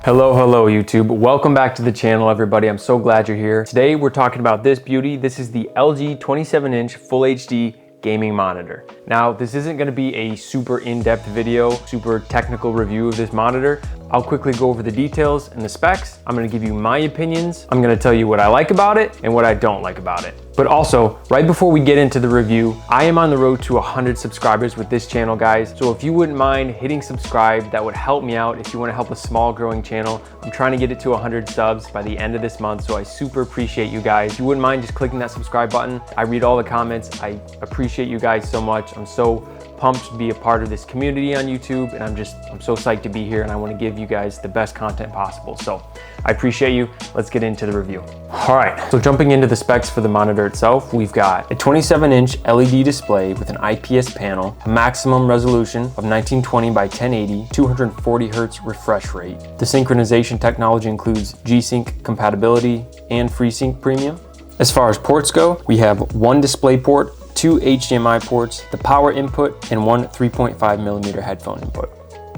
Hello YouTube. Welcome back to the channel, everybody. I'm so glad you're here. Today we're talking about this beauty. This is the LG 27-inch Full HD gaming monitor. Now, this isn't going to be a super in-depth video, super technical review of this monitor. I'll quickly go over the details and the specs. I'm going to give you my opinions. I'm going to tell you what I like about it and what I don't like about it. But also, right before we get into the review, I am on the road to 100 subscribers with this channel, guys. So if you wouldn't mind hitting subscribe, that would help me out if you want to help a small growing channel. I'm trying to get it to 100 subs by the end of this month, so I super appreciate you guys. If you wouldn't mind just clicking that subscribe button. I read all the comments. I appreciate you guys so much. I'm so pumped to be a part of this community on YouTube, and I'm so psyched to be here, and I want to give you guys the best content possible. So I appreciate you. Let's get into the review. All right, so jumping into the specs for the monitor itself, we've got a 27-inch LED display with an IPS panel, a maximum resolution of 1920 by 1080, 240 Hz refresh rate. The synchronization technology includes G-Sync compatibility and FreeSync Premium. As far as ports go, we have one display port, two HDMI ports, the power input, and one 3.5mm headphone input.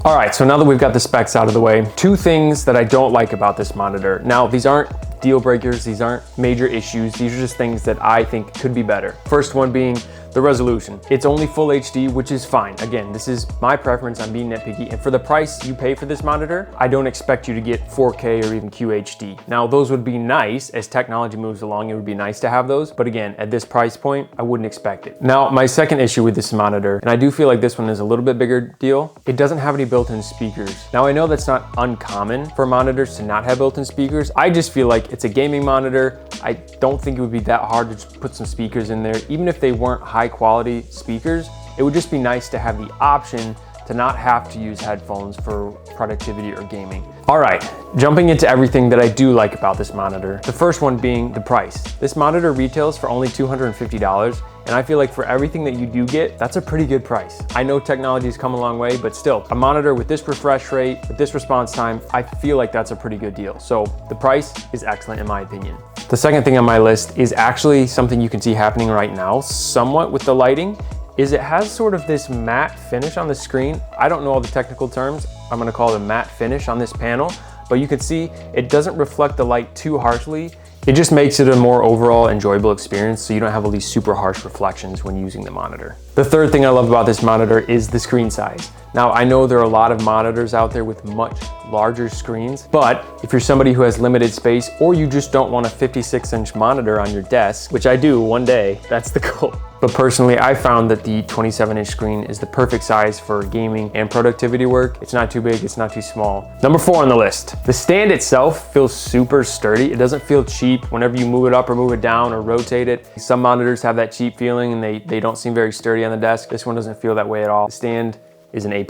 All right, so now that we've got the specs out of the way, two things that I don't like about this monitor. Now, these aren't deal breakers, these aren't major issues, these are just things that I think could be better. First one being the resolution. It's only full HD, which is fine. Again, this is my preference, I'm being nitpicky, and for the price you pay for this monitor, I don't expect you to get 4K or even QHD. Now, those would be nice. As technology moves along, it would be nice to have those, but again, at this price point, I wouldn't expect it. Now, my second issue with this monitor, and I do feel like this one is a little bit bigger deal, it doesn't have any built-in speakers. Now, I know that's not uncommon for monitors to not have built-in speakers. I just feel like it's a gaming monitor. I don't think it would be that hard to just put some speakers in there. Even if they weren't high quality speakers, it would just be nice to have the option to not have to use headphones for productivity or gaming. All right, jumping into everything that I do like about this monitor. The first one being the price. This monitor retails for only $250, and I feel like for everything that you do get, that's a pretty good price. I know technology's come a long way, but still, a monitor with this refresh rate, with this response time, I feel like that's a pretty good deal. So the price is excellent in my opinion. The second thing on my list is actually something you can see happening right now, somewhat with the lighting, is it has sort of this matte finish on the screen. I don't know all the technical terms. I'm gonna call it a matte finish on this panel, but you can see it doesn't reflect the light too harshly. It just makes it a more overall enjoyable experience, so you don't have all these super harsh reflections when using the monitor. The third thing I love about this monitor is the screen size. Now, I know there are a lot of monitors out there with much larger screens, but if you're somebody who has limited space, or you just don't want a 56-inch monitor on your desk, which I do one day, that's the goal. But personally, I found that the 27-inch screen is the perfect size for gaming and productivity work. It's not too big, it's not too small. Number 4 on the list. The stand itself feels super sturdy. It doesn't feel cheap whenever you move it up or move it down or rotate it. Some monitors have that cheap feeling and they don't seem very sturdy on the desk. This one doesn't feel that way at all. The stand is an A+.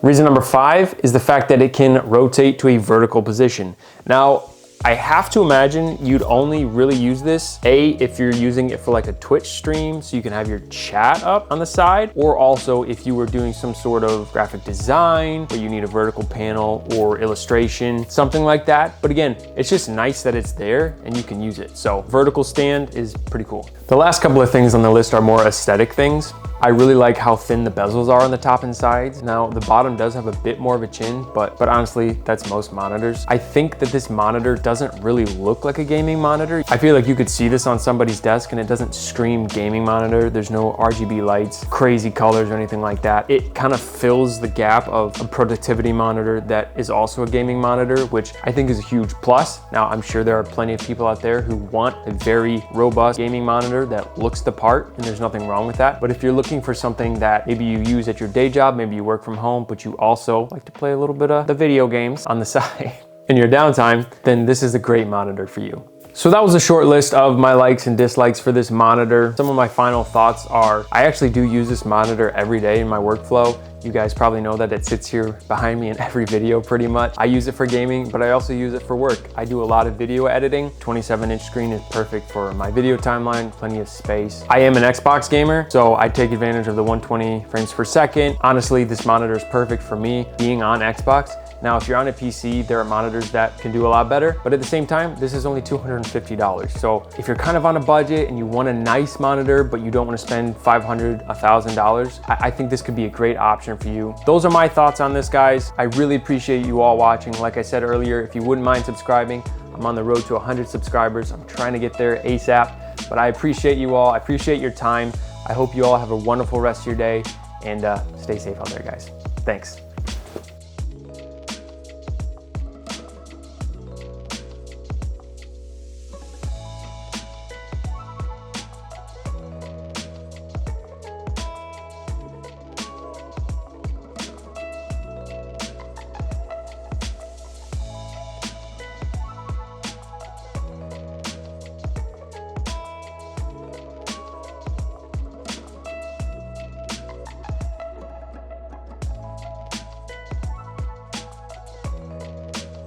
Reason number 5 is the fact that it can rotate to a vertical position. Now, I have to imagine you'd only really use this, A, if you're using it for like a Twitch stream, so you can have your chat up on the side, or also if you were doing some sort of graphic design where you need a vertical panel or illustration, something like that. But again, it's just nice that it's there and you can use it. So vertical stand is pretty cool. The last couple of things on the list are more aesthetic things. I really like how thin the bezels are on the top and sides. Now, the bottom does have a bit more of a chin, but honestly, that's most monitors. I think that this monitor doesn't really look like a gaming monitor. I feel like you could see this on somebody's desk and it doesn't scream gaming monitor. There's no RGB lights, crazy colors or anything like that. It kind of fills the gap of a productivity monitor that is also a gaming monitor, which I think is a huge plus. Now, I'm sure there are plenty of people out there who want a very robust gaming monitor that looks the part, and there's nothing wrong with that. But if you're looking for something that maybe you use at your day job, maybe you work from home, but you also like to play a little bit of the video games on the side in your downtime, then this is a great monitor for you. So that was a short list of my likes and dislikes for this monitor. Some of my final thoughts are, I actually do use this monitor every day in my workflow. You guys probably know that it sits here behind me in every video pretty much. I use it for gaming, but I also use it for work. I do a lot of video editing. 27-inch screen is perfect for my video timeline, plenty of space. I am an Xbox gamer, so I take advantage of the 120 frames per second. Honestly, this monitor is perfect for me being on Xbox. Now, if you're on a PC, there are monitors that can do a lot better, but at the same time, this is only $250. So if you're kind of on a budget and you want a nice monitor, but you don't want to spend $500, $1,000, I think this could be a great option for you. Those are my thoughts on this, guys. I really appreciate you all watching. Like I said earlier, if you wouldn't mind subscribing, I'm on the road to 100 subscribers. I'm trying to get there ASAP, but I appreciate you all. I appreciate your time. I hope you all have a wonderful rest of your day, and stay safe out there, guys. Thanks.